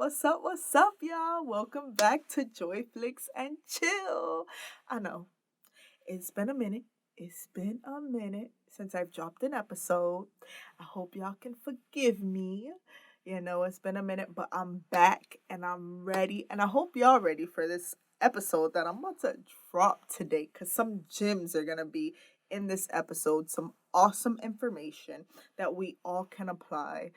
What's up, y'all? Welcome back to Joy Flicks and Chill. I know it's been a minute. It's been a minute since I've dropped an episode. I hope y'all can forgive me. It's been a minute, but I'm back and I'm ready. And I hope y'all ready for this episode that I'm about to drop today because some gems are going to be in this episode, some awesome information that we all can apply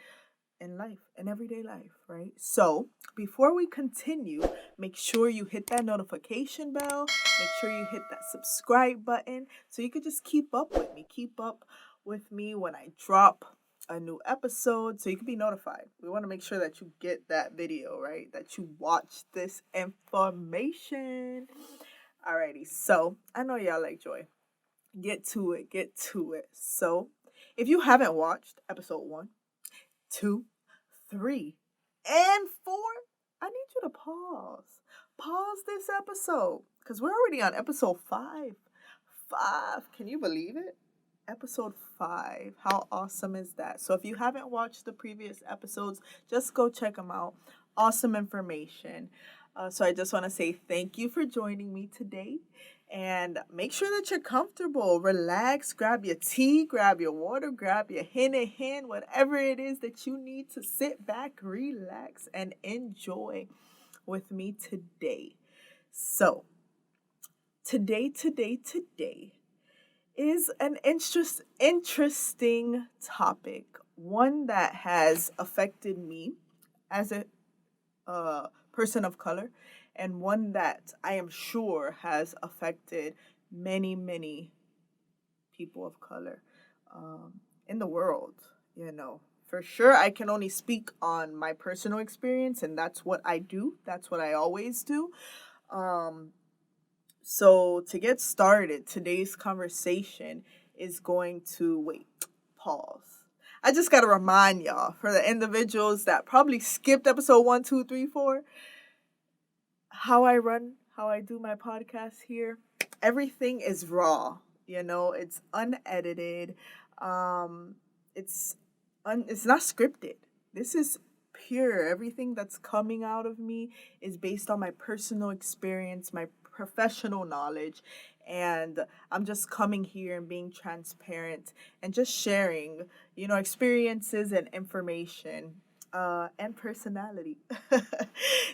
in life, in everyday life, right? So, before we continue, make sure you hit that notification bell, make sure you hit that subscribe button so you could just keep up with me. Keep up with me when I drop a new episode so you can be notified. We want to make sure that you get that video, right? That you watch this information. Alrighty, so I know y'all like joy. Get to it. So, if you haven't watched episode 1, 2, 3, and 4, I need you to pause. Pause this episode because we're already on episode 5. 5. Can you believe it? Episode 5. How awesome is that? So if you haven't watched the previous episodes, just go check them out. Awesome information. So I just want to say thank you for joining me today. And make sure that you're comfortable. Relax, grab your tea, grab your water, grab your hand, whatever it is that you need to sit back, relax, and enjoy with me today. So, today is an interesting topic, one that has affected me as a person of color, and one that I am sure has affected many people of color in the world. For sure, I can only speak on my personal experience, and that's what I do. That's what I always do. So to get started, today's conversation is going to pause. I just got to remind y'all, for the individuals that probably skipped episode 1, 2, 3, 4, how I do my podcast here, everything is raw. It's unedited. It's not scripted. This is pure. Everything that's coming out of me is based on my personal experience, my professional knowledge, and I'm just coming here and being transparent and just sharing, experiences and information and personality.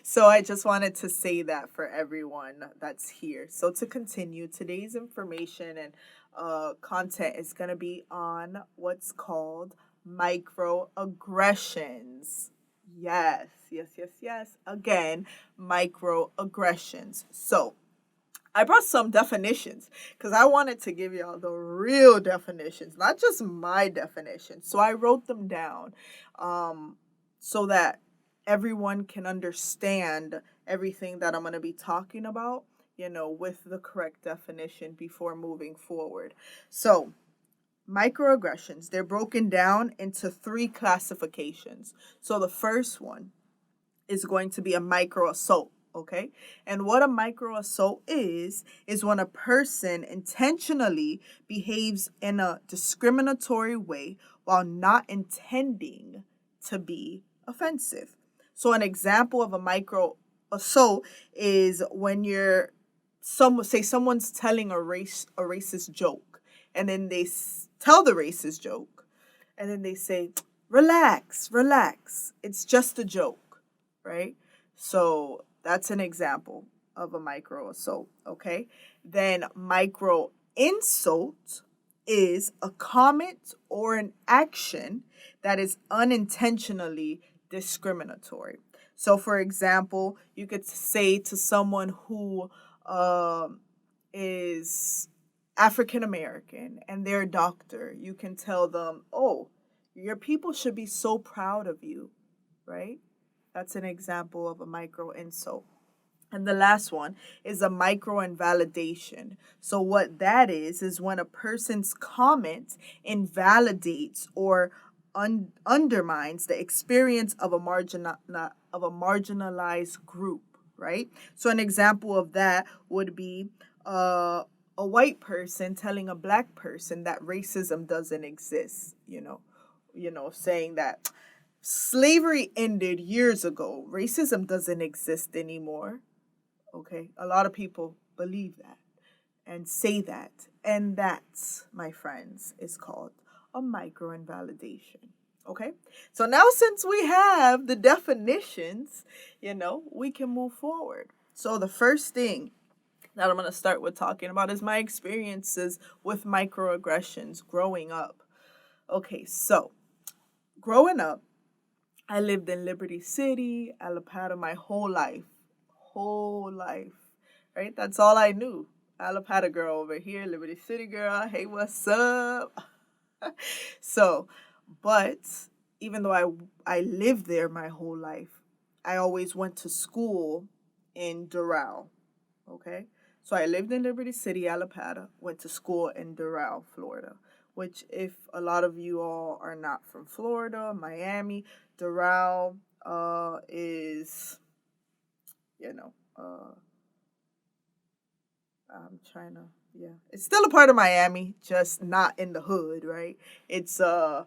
So I just wanted to say that for everyone that's here. So to continue, today's information and content is going to be on what's called microaggressions. Yes. Again, microaggressions. So I brought some definitions because I wanted to give y'all the real definitions, not just my definitions. So I wrote them down so that everyone can understand everything that I'm going to be talking about, with the correct definition before moving forward. So microaggressions, they're broken down into 3 classifications. So the first one is going to be a micro assault. Okay. And what a micro assault is when a person intentionally behaves in a discriminatory way while not intending to be offensive. So an example of a micro assault is when someone's telling a racist joke, and then they tell the racist joke, and then they say, relax, it's just a joke, right? So that's an example of a micro assault, okay? Then micro insult is a comment or an action that is unintentionally discriminatory. So, for example, you could say to someone who is African American and they're a doctor, you can tell them, oh, your people should be so proud of you, right? That's an example of a micro insult. And the last one is a micro invalidation. So what that is when a person's comment invalidates or undermines the experience of a marginalized group, right? So an example of that would be a white person telling a black person that racism doesn't exist, saying that Slavery ended years ago. Racism doesn't exist anymore. Okay? A lot of people believe that and say that. And that, my friends, is called a microinvalidation. Okay? So now, since we have the definitions, we can move forward. So the first thing that I'm going to start with talking about is my experiences with microaggressions growing up. Okay, so growing up, I lived in Liberty City, Alapata my whole life. Whole life. Right? That's all I knew. Alapata girl over here, Liberty City girl. Hey, what's up? So, but even though I lived there my whole life, I always went to school in Doral. Okay? So I lived in Liberty City, Alapata, went to school in Doral, Florida, which if a lot of you all are not from Florida, Miami, Doral is, you know, I'm trying to, yeah, it's still a part of Miami, just not in the hood, right? It's I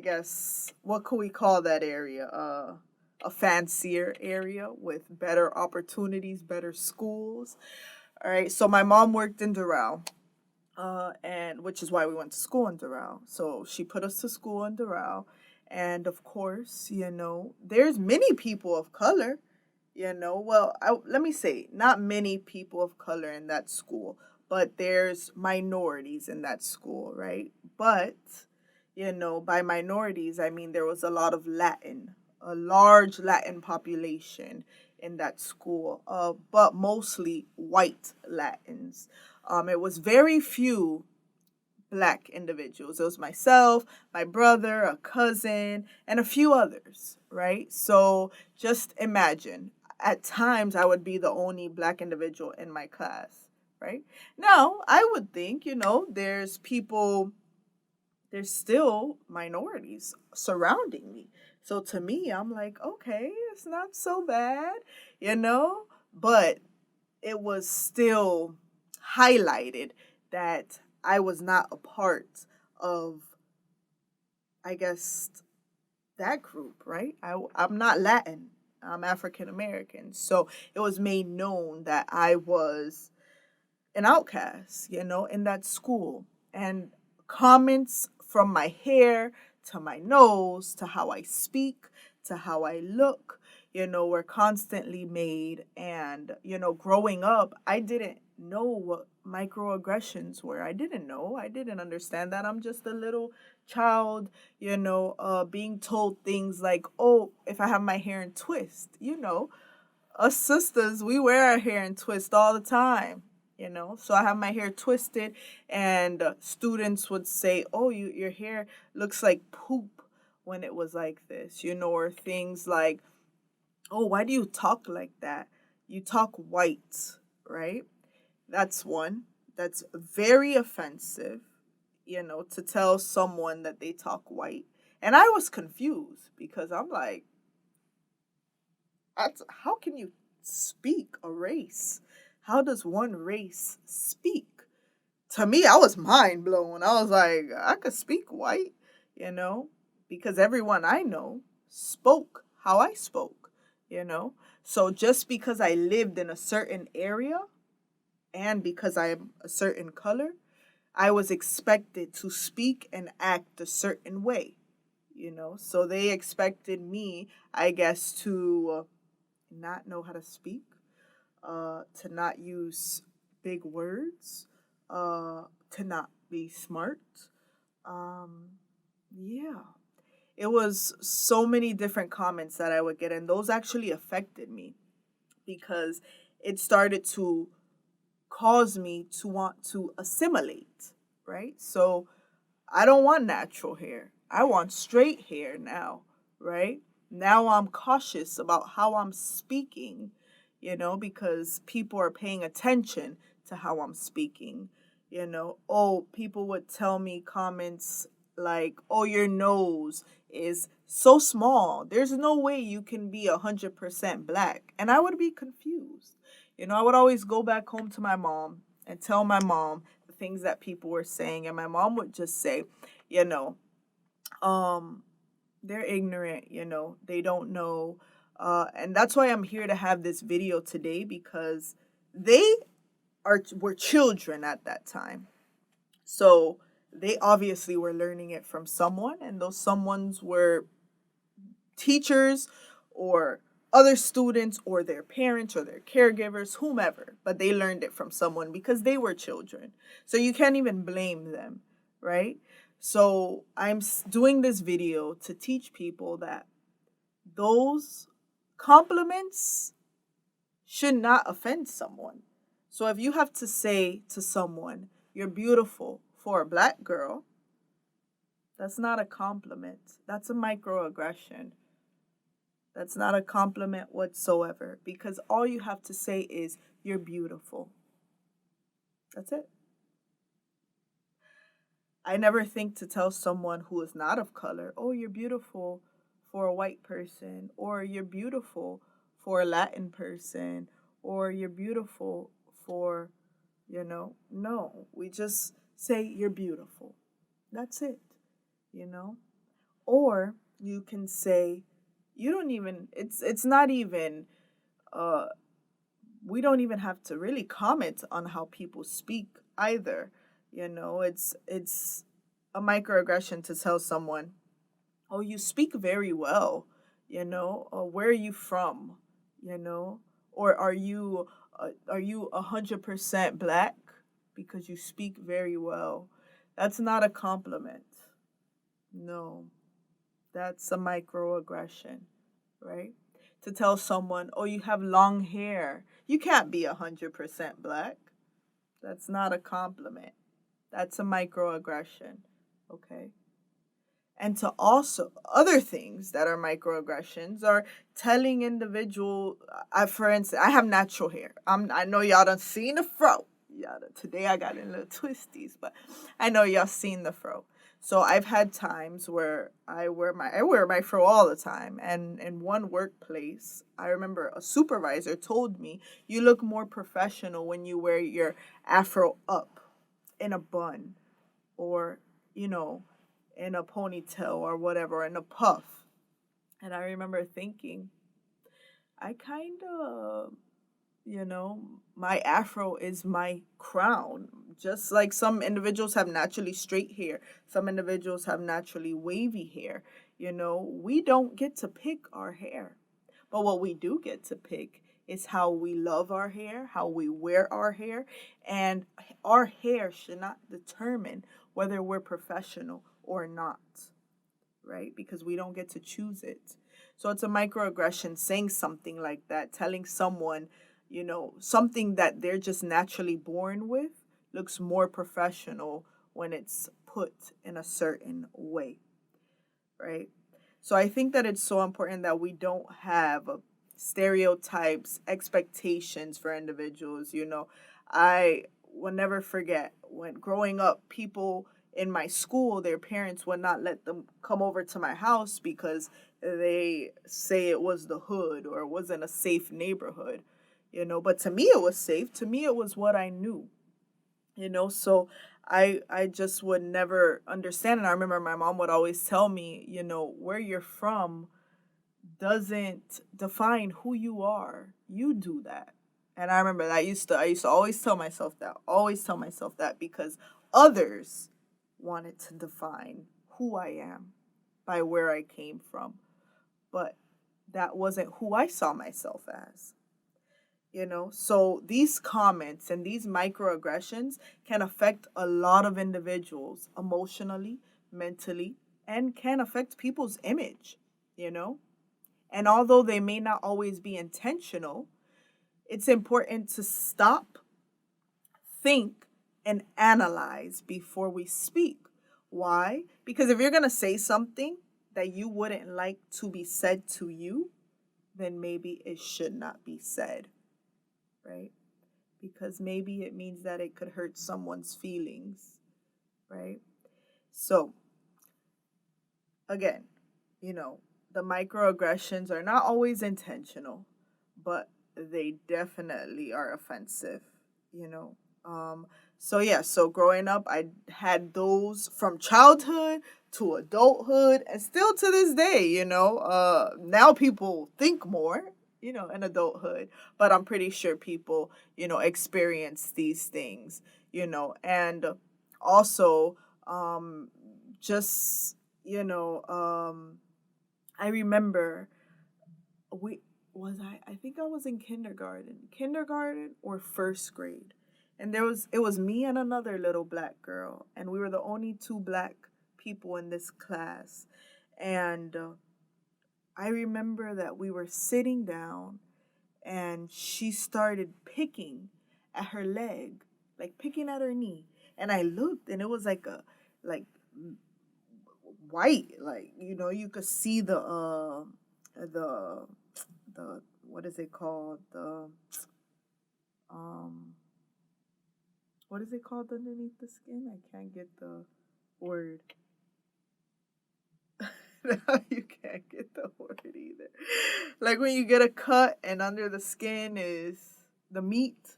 guess, what could we call that area? A fancier area with better opportunities, better schools. All right, so my mom worked in Doral, and which is why we went to school in Doral. So she put us to school in Doral, and of course, there's many people of color. Well, let me say, not many people of color in that school, but there's minorities in that school, right? But, by minorities, I mean there was a lot of Latin, a large Latin population in that school, but mostly white Latins. It was very few black individuals. It was myself, my brother, a cousin, and a few others, right? So just imagine, at times I would be the only black individual in my class, right? Now, I would think, there's still minorities surrounding me. So to me, I'm like, okay, it's not so bad, but it was still highlighted that I was not a part of, I guess, that group, right? I'm not Latin. I'm African American. So it was made known that I was an outcast, in that school. And comments from my hair to my nose to how I speak to how I look, were constantly made. And, growing up, I didn't know what microaggressions were. I didn't know. I didn't understand that. I'm just a little child, being told things like, oh, if I have my hair in twist, us sisters, we wear our hair in twist all the time. So I have my hair twisted, and students would say, oh, your hair looks like poop when it was like this, or things like, oh, why do you talk like that? You talk white, right? That's one. That's very offensive, to tell someone that they talk white. And I was confused because I'm like, how can you speak a race? How does one race speak? To me, I was mind blown. I was like, I could speak white, because everyone I know spoke how I spoke. So just because I lived in a certain area and because I'm a certain color, I was expected to speak and act a certain way, So they expected me, I guess, to not know how to speak, to not use big words, to not be smart. Yeah. It was so many different comments that I would get, and those actually affected me because it started to cause me to want to assimilate, right? So I don't want natural hair. I want straight hair now, right? Now I'm cautious about how I'm speaking, because people are paying attention to how I'm speaking. Oh, people would tell me comments like, oh, your nose is so small. There's no way you can be 100% black. And I would be confused. I would always go back home to my mom and tell my mom the things that people were saying. And my mom would just say, you know, um, They're ignorant, they don't know. And that's why I'm here to have this video today, because they were children at that time. So they obviously were learning it from someone, and those someones were teachers or other students or their parents or their caregivers, whomever, but they learned it from someone because they were children. So you can't even blame them, right? So I'm doing this video to teach people that those compliments should not offend someone. So if you have to say to someone, "You're beautiful," for a black girl, that's not a compliment. That's a microaggression. That's not a compliment whatsoever, because all you have to say is, "You're beautiful." That's it. I never think to tell someone who is not of color, "Oh, you're beautiful," for a white person, or "You're beautiful," for a Latin person, or "You're beautiful," for, no. We just say, "You're beautiful." That's it, you know? Or you can say, you don't even, it's not even, uh, we don't even have to really comment on how people speak either. It's a microaggression to tell someone, "Oh, you speak very well," or "Where are you from?" you know, or are you 100% black because you speak very well? That's not a compliment. No, that's a microaggression, right? To tell someone, "Oh, you have long hair." You can't be 100% black. That's not a compliment. That's a microaggression, okay? And to also, other things that are microaggressions are telling individual, for instance, I have natural hair. I know y'all done seen the fro. Today I got in little twisties, but I know y'all seen the fro. So I've had times where I wear my fro all the time. And in one workplace, I remember a supervisor told me, "You look more professional when you wear your afro up in a bun, or, you know, in a ponytail or whatever, in a puff." And I remember thinking, I kind of, my afro is my crown. Just like some individuals have naturally straight hair, some individuals have naturally wavy hair. We don't get to pick our hair. But what we do get to pick is how we love our hair, how we wear our hair, and our hair should not determine whether we're professional or not, right? Because we don't get to choose it. So it's a microaggression saying something like that, telling someone, something that they're just naturally born with looks more professional when it's put in a certain way, right? So I think that it's so important that we don't have stereotypes, expectations for individuals. I will never forget when growing up, people in my school, their parents would not let them come over to my house because they say it was the hood or it wasn't a safe neighborhood. But to me it was safe. To me it was what I knew. So I just would never understand. And I remember my mom would always tell me, where you're from doesn't define who you are. You do that. And I remember that I used to always tell myself that, because others wanted to define who I am by where I came from. But that wasn't who I saw myself as. So these comments and these microaggressions can affect a lot of individuals emotionally, mentally, and can affect people's image, you know and although they may not always be intentional, it's important to stop, think, and analyze before we speak. Why? Because if you're going to say something that you wouldn't like to be said to you, then maybe it should not be said, right? Because maybe it means that it could hurt someone's feelings, right? So, again, the microaggressions are not always intentional, but they definitely are offensive, you know. So yeah, so growing up, I had those from childhood to adulthood, and still to this day. Now people think more, in adulthood, but I'm pretty sure people, experience these things, and also, um, just I remember we was I think I was in kindergarten or first grade, and it was me and another little black girl, and we were the only two black people in this class. And I remember that we were sitting down, and she started picking at her leg, like picking at her knee, and I looked, and it was like white, like you could see the what is it called, um what is it called underneath the skin? I can't get the word. No, you can't get the word either. Like when you get a cut and under the skin is the meat.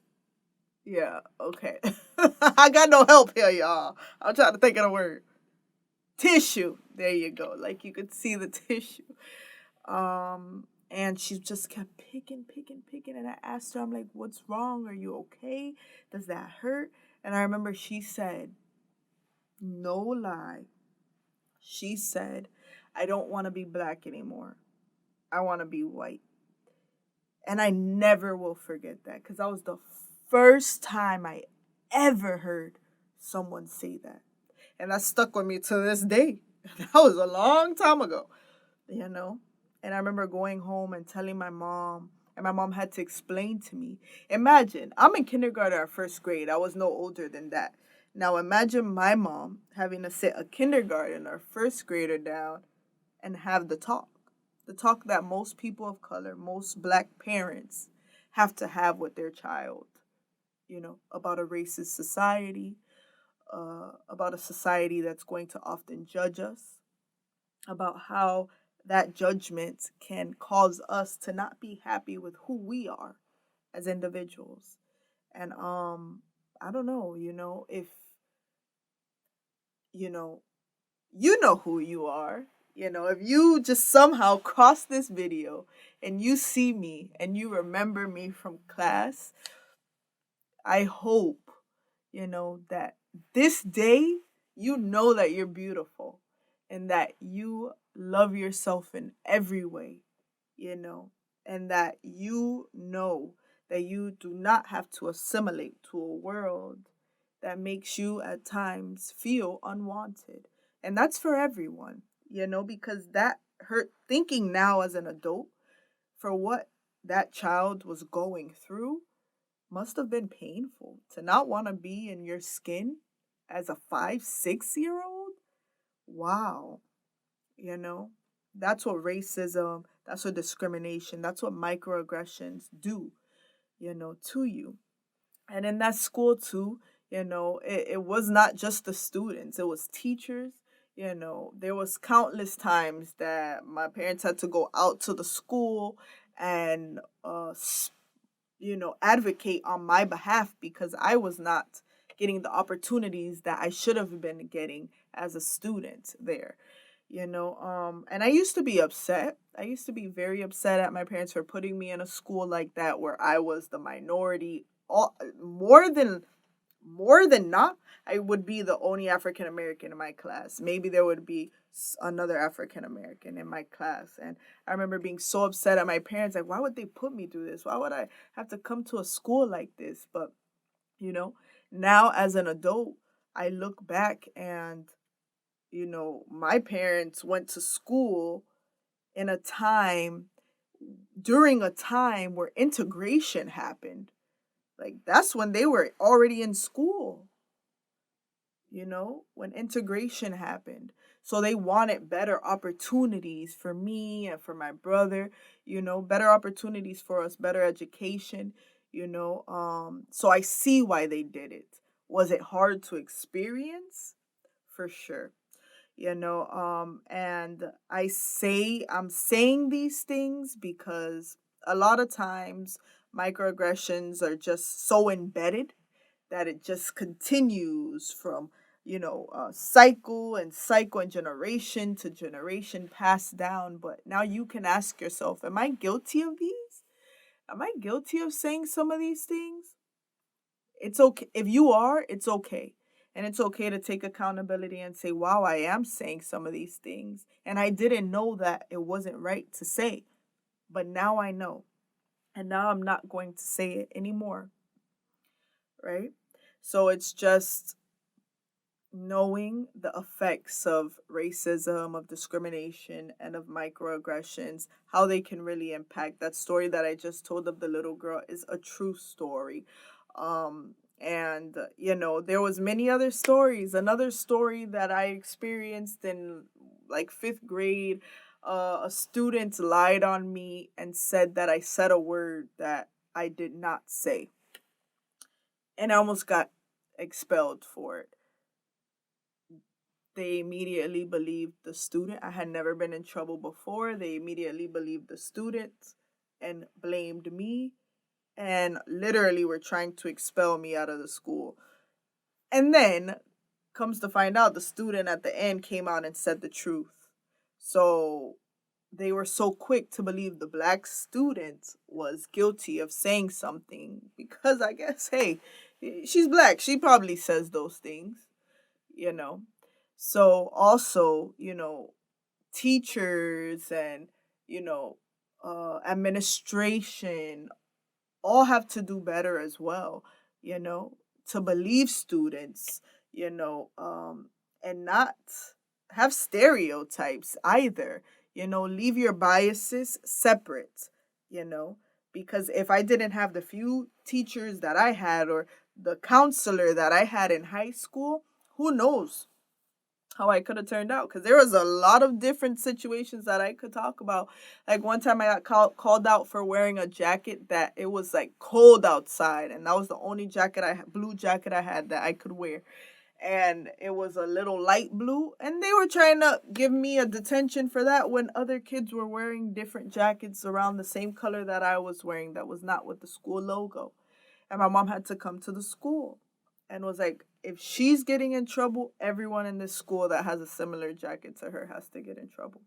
Yeah, okay. I got no help here, y'all. I'm trying to think of the word. Tissue. There you go. Like you could see the tissue. And she just kept picking. And I asked her, I'm like, what's wrong? Are you okay? Does that hurt? And I remember she said, no lie. She said, I don't want to be black anymore. I want to be white. And I never will forget that because that was the first time I ever heard someone say that. And that stuck with me to this day. That was a long time ago, you know? And I remember going home and telling my mom, and my mom had to explain to me. Imagine, I'm in kindergarten or first grade. I was no older than that. Now imagine my mom having to sit a kindergarten or first grader down and have the talk that most people of color, most black parents have to have with their child, about a racist society, about a society that's going to often judge us, about how that judgment can cause us to not be happy with who we are as individuals. And I don't know, if you know who you are. If you just somehow cross this video and you see me and you remember me from class, I hope, that this day you know that you're beautiful and that you love yourself in every way, you know, and that you know that you do not have to assimilate to a world that makes you at times feel unwanted. And that's for everyone, because that hurt thinking now as an adult for what that child was going through must have been painful to not want to be in your skin as a 5, 6 year old. Wow. You know, that's what racism, that's what discrimination, that's what microaggressions do, to you. And in that school, too, it was not just the students, it was teachers. There was countless times that my parents had to go out to the school and advocate on my behalf because I was not getting the opportunities that I should have been getting as a student there. And I used to be upset. I used to be very upset at my parents for putting me in a school like that where I was the minority. More than not, I would be the only African American in my class. Maybe there would be another African American in my class. And I remember being so upset at my parents, like, why would they put me through this? Why would I have to come to a school like this? But, you know, now as an adult, I look back and, my parents went to school in a time, during a time where integration happened. Like, that's when they were already in school, when integration happened. So they wanted better opportunities for me and for my brother, better opportunities for us, better education, So I see why they did it. Was it hard to experience? For sure. And I'm saying these things because a lot of times microaggressions are just so embedded that it just continues from, cycle and generation to generation passed down. But now you can ask yourself, am I guilty of these? Am I guilty of saying some of these things? It's okay. If you are, it's okay. And it's okay to take accountability and say, wow, I am saying some of these things. And I didn't know that it wasn't right to say. But now I know. And now I'm not going to say it anymore. Right? So it's just knowing the effects of racism, of discrimination, and of microaggressions, how they can really impact. That story that I just told of the little girl is a true story. And there was many other stories. Another story that I experienced in like 5th grade, a student lied on me and said that I said a word that I did not say, and I almost got expelled for it. They immediately believed the student. I had never been in trouble before. They immediately believed the student and blamed me, and literally were trying to expel me out of the school. And then comes to find out, the student at the end came out and said the truth. So they were so quick to believe the black student was guilty of saying something because I guess, hey, she's black. She probably says those things, you know. So also, teachers and, administration all have to do better as well, you know, to believe students, and not have stereotypes either. Leave your biases separate, you know, because if I didn't have the few teachers that I had or the counselor that I had in high school, who knows how I could have turned out, because there was a lot of different situations that I could talk about. Like one time I got called out for wearing a jacket that it was like cold outside, and that was the only blue jacket I had that I could wear. And it was a little light blue, and they were trying to give me a detention for that when other kids were wearing different jackets around the same color that I was wearing that was not with the school logo. And my mom had to come to the school and was like, if she's getting in trouble, everyone in this school that has a similar jacket to her has to get in trouble,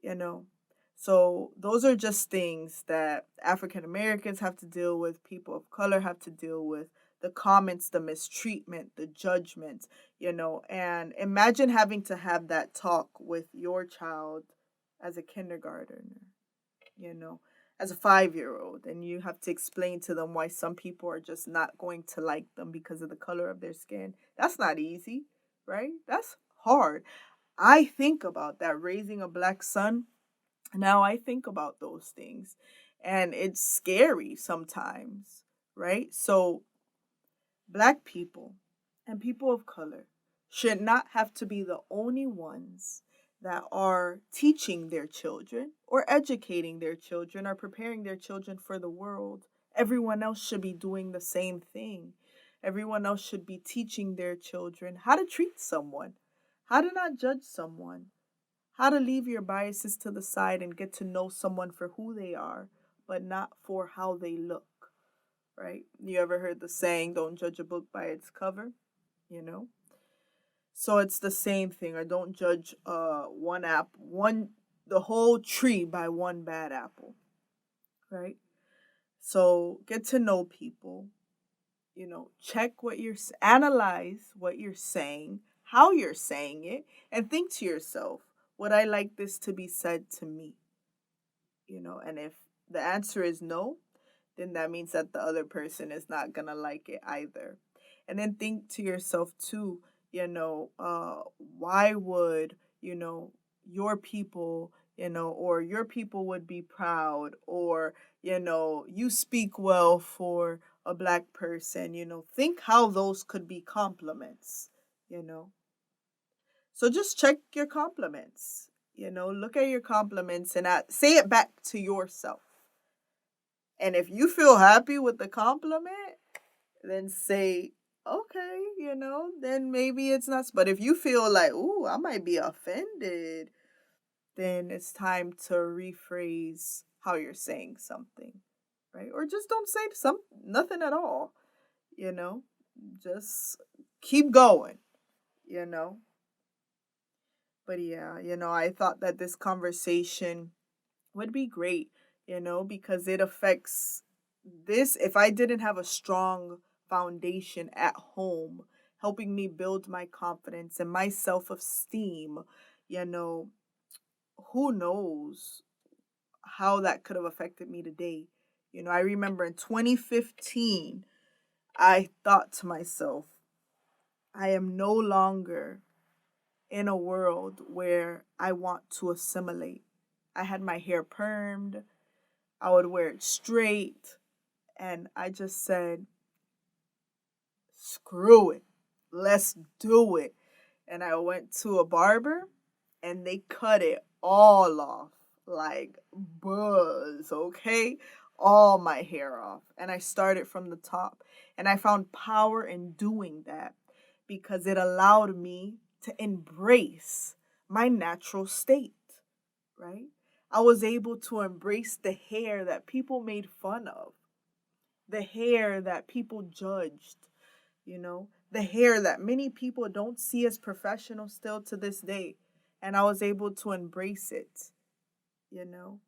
you know? So those are just things that African Americans have to deal with, people of color have to deal with, the comments, the mistreatment, the judgment, and imagine having to have that talk with your child as a kindergartner, you know, as a 5-year old, and you have to explain to them why some people are just not going to like them because of the color of their skin. That's not easy, right? That's hard. I think about that raising a black son. Now I think about those things, and it's scary sometimes, right? So black people and people of color should not have to be the only ones that are teaching their children or educating their children or preparing their children for the world. Everyone else should be doing the same thing. Everyone else should be teaching their children how to treat someone, how to not judge someone, how to leave your biases to the side and get to know someone for who they are, but not for how they look, right? You ever heard the saying, don't judge a book by its cover, you know? So it's the same thing, or don't judge the whole tree by one bad apple, right? So get to know people, analyze what you're saying, how you're saying it, and think to yourself, would I like this to be said to me? And if the answer is no, then that means that the other person is not gonna like it either. And then think to yourself too, why would, your people, or your people would be proud, or, you speak well for a black person, think how those could be compliments, you know. So just check your compliments, look at your compliments and say it back to yourself. And if you feel happy with the compliment, then say, okay, then maybe it's not. But if you feel like, ooh, I might be offended, then it's time to rephrase how you're saying something, right? Or just don't say nothing at all, you know? just keep going, you know. But yeah, I thought that this conversation would be great, because it affects this. If I didn't have a strong foundation at home helping me build my confidence and my self esteem, you know, who knows how that could have affected me today. I remember in 2015, I thought to myself, I am no longer in a world where I want to assimilate. I had my hair permed, I would wear it straight, and I just said, screw it, let's do it. And I went to a barber and they cut it all off, like buzz, okay? All my hair off. And I started from the top. And I found power in doing that because it allowed me to embrace my natural state, right? I was able to embrace the hair that people made fun of, the hair that people judged, the hair that many people don't see as professional still to this day. And I was able to embrace it, you know.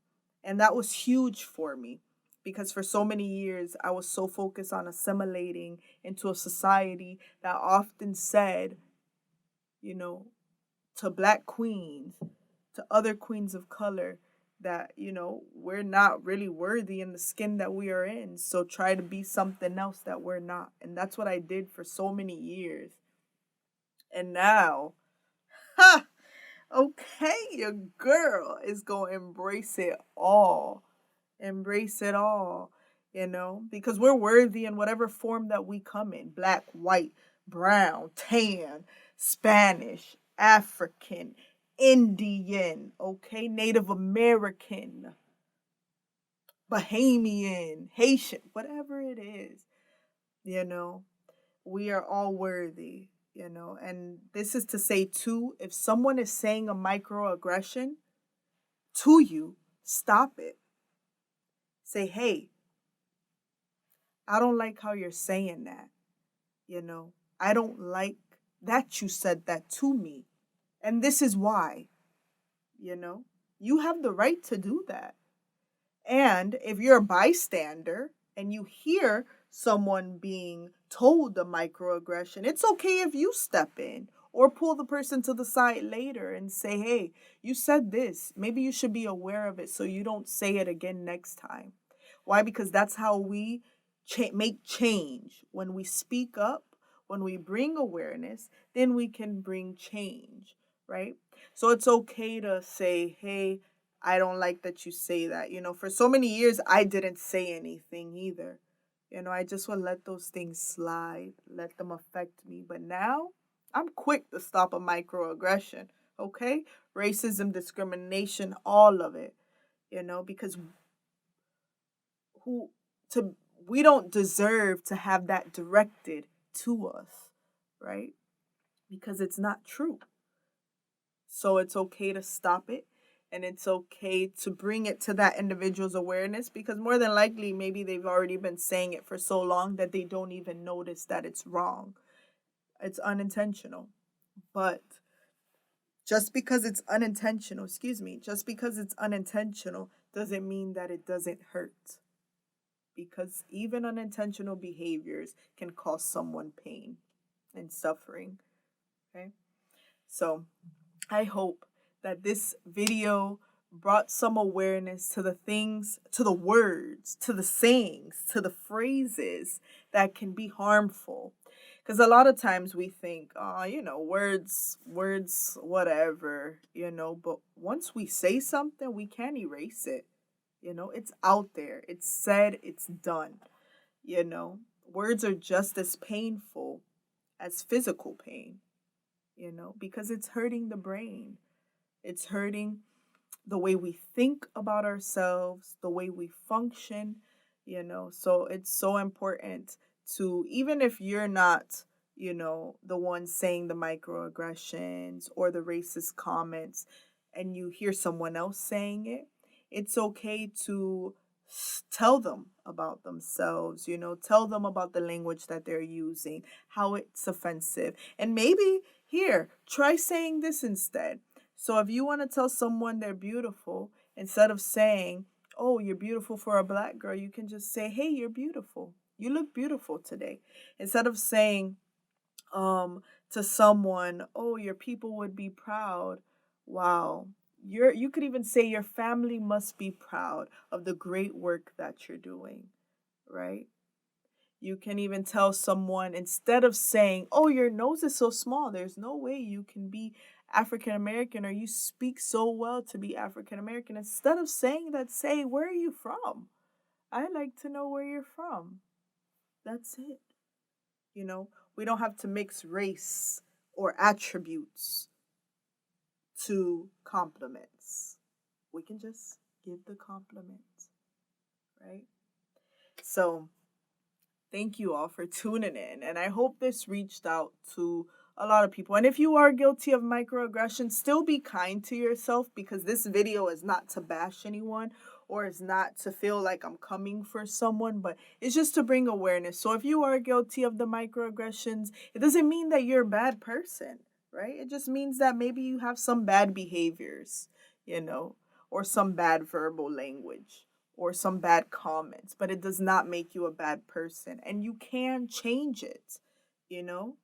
And that was huge for me because for so many years I was so focused on assimilating into a society that often said, you know, to black queens, to other queens of color, that, we're not really worthy in the skin that we are in. So try to be something else that we're not. And that's what I did for so many years. And now, ha, okay, your girl is going to embrace it all. Embrace it all, because we're worthy in whatever form that we come in: black, white, brown, tan, Spanish, African, Indian, okay, Native American, Bahamian, Haitian, whatever it is, you know, we are all worthy, and this is to say, too, if someone is saying a microaggression to you, stop it. Say, hey, I don't like how you're saying that. I don't like that you said that to me. And this is why, you know, you have the right to do that. And if you're a bystander and you hear someone being told a microaggression, it's okay if you step in or pull the person to the side later and say, hey, you said this. Maybe you should be aware of it so you don't say it again next time. Why? Because that's how we make change. When we speak up, when we bring awareness, then we can bring change, right? So it's okay to say, hey, I don't like that you say that. For so many years, I didn't say anything either. I just would let those things slide, let them affect me. But now, I'm quick to stop a microaggression, okay? Racism, discrimination, all of it, because who to we don't deserve to have that directed to us, right? Because it's not true. So it's okay to stop it, and it's okay to bring it to that individual's awareness, because more than likely maybe they've already been saying it for so long that they don't even notice that it's wrong. It's unintentional. But just because it's unintentional doesn't mean that it doesn't hurt, because even unintentional behaviors can cause someone pain and suffering. Okay? So I hope that this video brought some awareness to the things, to the words, to the sayings, to the phrases that can be harmful. Because a lot of times we think, oh, words, whatever, but once we say something, we can't erase it. It's out there, it's said, it's done. Words are just as painful as physical pain, because it's hurting the brain. It's hurting the way we think about ourselves, the way we function, So it's so important to, even if you're not, the one saying the microaggressions or the racist comments, and you hear someone else saying it, it's okay to tell them about themselves, tell them about the language that they're using, how it's offensive. And maybe here, try saying this instead. So if you want to tell someone they're beautiful, instead of saying, "Oh, you're beautiful for a black girl," you can just say, "Hey, you're beautiful. You look beautiful today." Instead of saying, um to someone, "Oh, your people would be proud." Wow. You could even say your family must be proud of the great work that you're doing, right? You can even tell someone, instead of saying, "Oh, your nose is so small, there's no way you can be African American, or you speak so well to be African American." Instead of saying that, say, "Where are you from? I'd like to know where you're from." That's it. We don't have to mix race or attributes to compliments. We can just give the compliment, right? So, thank you all for tuning in. And I hope this reached out to a lot of people. And if you are guilty of microaggression, still be kind to yourself, because this video is not to bash anyone or is not to feel like I'm coming for someone, but it's just to bring awareness. So if you are guilty of the microaggressions, it doesn't mean that you're a bad person, right? It just means that maybe you have some bad behaviors, or some bad verbal language or some bad comments, but it does not make you a bad person, and you can change it, you know?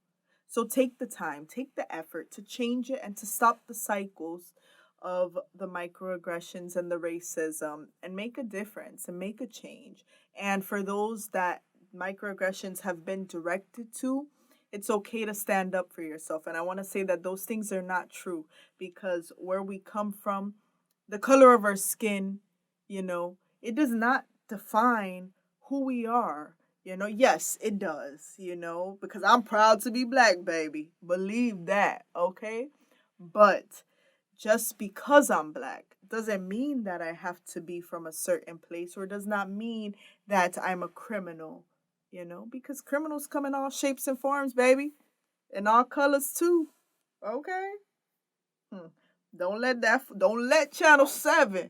So take the time, take the effort to change it and to stop the cycles of the microaggressions and the racism, and make a difference and make a change. And for those that microaggressions have been directed to, it's okay to stand up for yourself. And I want to say that those things are not true, because where we come from, the color of our skin, it does not define who we are. Yes, it does, because I'm proud to be black, baby. Believe that, okay? But just because I'm black doesn't mean that I have to be from a certain place, or does not mean that I'm a criminal, because criminals come in all shapes and forms, baby, and all colors too, okay? Hmm. Don't let Channel 7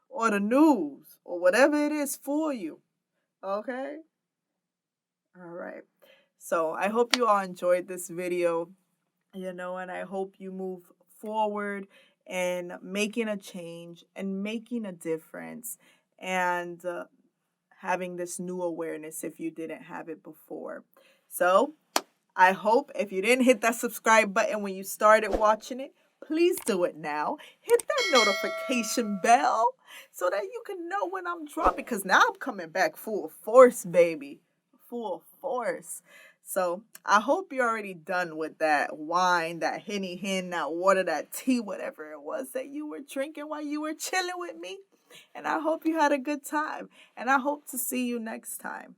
or the news or whatever it is fool you. Okay? All right. So I hope you all enjoyed this video, and I hope you move forward in making a change and making a difference, and having this new awareness if you didn't have it before. So I hope if you didn't hit that subscribe button when you started watching it, please do it now. Hit that notification bell so that you can know when I'm dropping, because now I'm coming back full force, baby. Full force. So I hope you're already done with that wine, that henny hen, that water, that tea, whatever it was that you were drinking while you were chilling with me. And I hope you had a good time. And I hope to see you next time.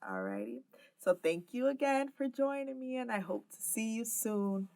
Alrighty. So thank you again for joining me, and I hope to see you soon.